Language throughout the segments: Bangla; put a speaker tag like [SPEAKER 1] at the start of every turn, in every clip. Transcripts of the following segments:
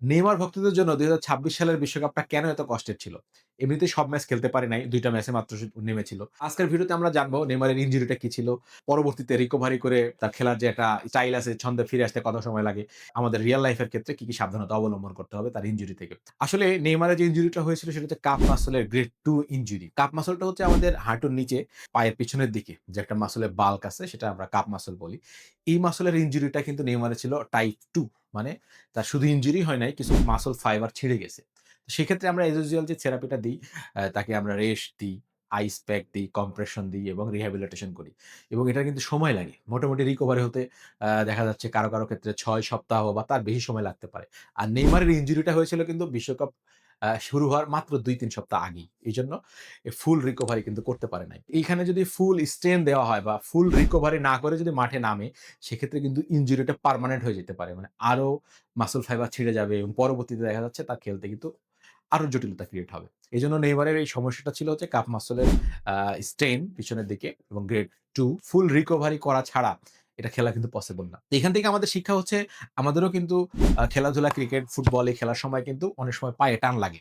[SPEAKER 1] নেইমার ভক্তদের জন্য ২০২৬ সালের বিশ্বকাপটা কেন এত কষ্টের ছিল? এমনিতেই সব ম্যাচ খেলতে পারে নাই। ২ টা ম্যাচে মাত্র নেমেছিল। আজকের ভিডিওতে আমরা জানবো নেইমারের ইনজুরিটা কি ছিল? পরবর্তীতে রিকভারি করে তার খেলার যে একটা স্টাইল আছে, ছন্দে ফিরে আসতে কত সময় লাগে? আমাদের রিয়াল লাইফ এর ক্ষেত্রে কি সাবধানতা অবলম্বন করতে হবে তার ইনজুরি থেকে? আসলে নেইমারের যে ইনজুরিটা হয়েছিল সেটা হচ্ছে কাফ মাসলের গ্রেড 2 ইনজুরি। কাফ মাসলটা হচ্ছে আমাদের হাঁটুর নিচে পায়ের পিছনের দিকে যে একটা মাসলের বাল্ক আছে সেটা আমরা কাফ মাসল বলি। এই মাসলের ইনজুরিটা কিন্তু নেইমারের ছিল টাইপ 2 মানে তার শুধু ইনজুরি হয় নাই, কিছু মাসল ফাইবার ছিঁড়ে গেছে। তো সেক্ষেত্রে আমরা এস ইউজুয়াল যে থেরাপিটা দিই, তাকে আমরা রেস্ট দিই, আইস প্যাক দিই, কম্প্রেশন দিই এবং রিহ্যাবিলিটেশন করি। এবং এটার কিন্তু সময় লাগে। মোটামুটি রিকভারি হতে দেখা যাচ্ছে কারো ক্ষেত্রে ৬ সপ্তাহ বা তার বেশি সময় লাগতে পারে। আর নেইমারের ইনজুরিটা হয়েছিল কিন্তু বিশ্বকাপ শুরু হওয়ার মাত্র ২-৩ সপ্তাহ আগেই। এজন্য ফুল রিকভারি কিন্তু করতে পারে নাই। এইখানে যদি ফুল স্টেন দেওয়া হয় বা ফুল রিকভারি না করে যদি মাঠে নামে, সেক্ষেত্রে কিন্তু ইনজুরিটা পার্মানেন্ট হয়ে যেতে পারে। মানে আরো মাসল ফাইবার ছিঁড়ে যাবে এবং পরবর্তীতে দেখা যাচ্ছে তার খেলতে কিন্তু আরো জটিলতা ক্রিয়েট হবে। এজন্য নেইমারের এই সমস্যাটা ছিল হচ্ছে কাফ মাসলের আ স্টেইন পিছনের দিকে এবং গ্রেড 2 ফুল রিকভারি করা ছাড়া এটা খেলা কিন্তু পসিবল না। এখান থেকে আমাদের শিক্ষা হচ্ছে আমাদেরও কিন্তু খেলাধুলা, ক্রিকেট, ফুটবলে খেলার সময় কিন্তু অনেক সময় পায়ে টান লাগে।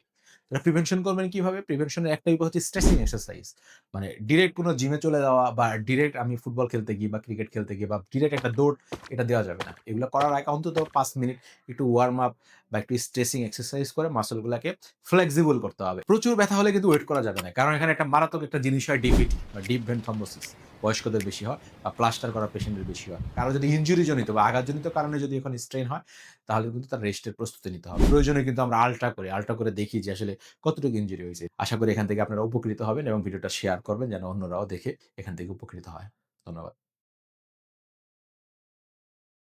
[SPEAKER 1] এটা প্রিভেনশন করবেন কিভাবে? প্রিভেনশন এর একটাই উপায় হচ্ছে স্ট্রেচিং এক্সারসাইজ। মানে ডিরেক্ট কোন জিমে চলে যাওয়া বা ডিরেক্ট আমি ফুটবল খেলতে গিয়ে বা ক্রিকেট খেলতে গিয়ে বা ডিরেক্ট একটা দৌড় এটা দেওয়া যাবে না। এগুলা করার আগে অন্তত ৫ মিনিট একটু ওয়ার্ম আপ বা একটু স্ট্রেচিং এক্সারসাইজ করে মাসল গুলাকে ফ্লেক্সিবল করতে হবে। প্রচুর ব্যথা হলে কিন্তু ওয়েট করা যাবে না। কারণ এখানে একটা মারাত্মক একটা জিনিস হয় ডিভিটি বা ডিপ ভেন থ্রম্বোসিস। বয়স্কদের বেশি হয় বা প্লাস্টার করা পেশেন্টের বেশি হয়। কারো যদি ইনজুরি জনিত বা আঘাতজনিত কারণে যদি এখন স্ট্রেইন হয়, তাহলে কিন্তু তার রেস্টের প্রস্তুতি নিতে হবে। প্রয়োজনে কিন্তু আমরা আল্ট্রা করি। আল্ট্রা করে দেখি যে আসলে কতটুকু ইনজুরি হয়েছে। আশা করি এখান থেকে আপনারা উপকৃত হবেন এবং ভিডিওটা শেয়ার করবেন যেন অন্যরাও দেখে এখান থেকে উপকৃত হয়। ধন্যবাদ।